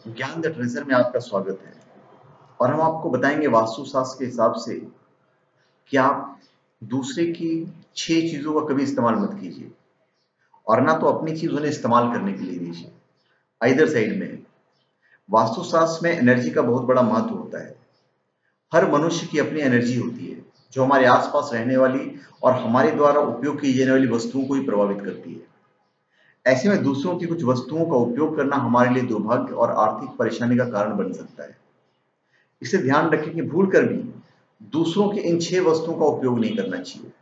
ज्ञान the treasure में आपका स्वागत है। और हम आपको बताएंगे वास्तुशास्त्र के हिसाब से कि आप दूसरे की 6 चीजों का कभी इस्तेमाल मत कीजिए, और ना तो अपनी चीज उन्हें इस्तेमाल करने के लिए दीजिए। इधर साइड में वास्तुशास्त्र में एनर्जी का बहुत बड़ा महत्व होता है। हर मनुष्य की अपनी एनर्जी होती है जो हमारे आसपास रहने वाली और हमारे द्वारा उपयोग की जाने वाली वस्तुओं को ही प्रभावित करती है। ऐसे में दूसरों की कुछ वस्तुओं का उपयोग करना हमारे लिए दुर्भाग्य और आर्थिक परेशानी का कारण बन सकता है। इसे ध्यान रखें कि भूल कर भी दूसरों की इन 6 वस्तुओं का उपयोग नहीं करना चाहिए।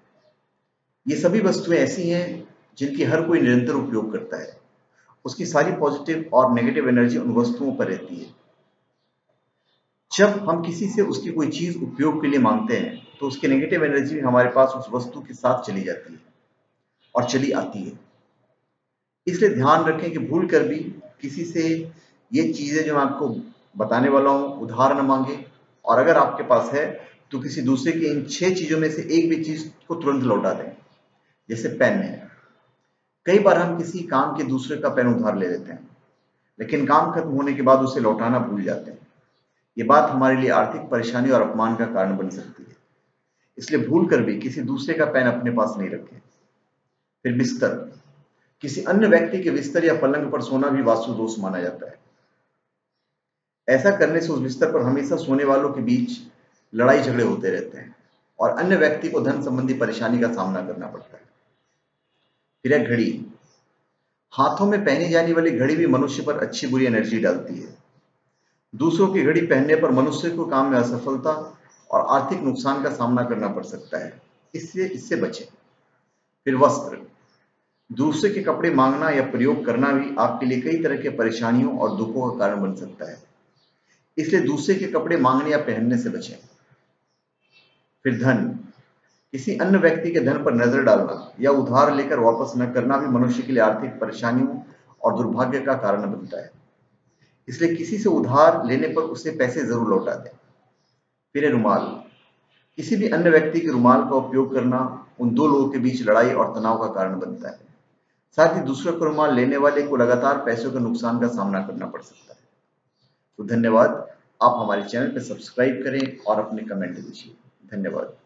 ये सभी वस्तुएं ऐसी हैं जिनकी हर कोई निरंतर उपयोग करता है। उसकी सारी पॉजिटिव और नेगेटिव एनर्जी उन वस्तुओं पर रहती है। जब हम किसी से उसकी कोई चीज उपयोग के लिए मांगते हैं तो उसकी नेगेटिव एनर्जी भी हमारे पास उस वस्तु के साथ चली जाती है और चली आती है। इसलिए ध्यान रखें कि भूल कर भी किसी से ये चीजें जो मैं आपको बताने वाला हूं उधार न मांगे, और अगर आपके पास है तो किसी दूसरे की इन 6 चीजों में से एक भी चीज को तुरंत लौटा दें। जैसे पेन है, कई बार हम किसी काम के दूसरे का पेन उधार ले लेते हैं, लेकिन काम खत्म होने के बाद उसे लौटाना भूल जाते हैं। ये बात हमारे लिए आर्थिक परेशानी और अपमान का कारण बन सकती है। इसलिए भूल कर भी किसी दूसरे का पेन अपने पास नहीं रखें। फिर बिस्तर, किसी अन्य व्यक्ति के बिस्तर या पलंग पर सोना भी वास्तु दोष माना जाता है। ऐसा करने से उस बिस्तर पर हमेशा सोने वालों के बीच लड़ाई झगड़े होते रहते हैं और अन्य व्यक्ति को धन संबंधी परेशानी का सामना करना पड़ता है। फिर है घड़ी। हाथों में पहनी जाने वाली घड़ी भी मनुष्य पर अच्छी बुरी एनर्जी डालती है। दूसरों की घड़ी पहनने पर मनुष्य को काम में असफलता और आर्थिक नुकसान का सामना करना पड़ सकता है। इससे इससे बचें। फिर वस्त्र, दूसरे के कपड़े मांगना या प्रयोग करना भी आपके लिए कई तरह के परेशानियों और दुखों का कारण बन सकता है। इसलिए दूसरे के कपड़े मांगने या पहनने से बचें। फिर धन, किसी अन्य व्यक्ति के धन पर नजर डालना या उधार लेकर वापस न करना भी मनुष्य के लिए आर्थिक परेशानियों और दुर्भाग्य का कारण बनता है। इसलिए किसी से उधार लेने पर उसे पैसे जरूर लौटा दें। फिर है रुमाल, किसी भी अन्य व्यक्ति के रुमाल का उपयोग करना उन दो लोगों के बीच लड़ाई और तनाव का कारण बनता है। साथ ही दूसरे को रुमाल लेने वाले को लगातार पैसों के नुकसान का सामना करना पड़ सकता है। तो धन्यवाद। आप हमारे चैनल पर सब्सक्राइब करें और अपने कमेंट दीजिए। धन्यवाद।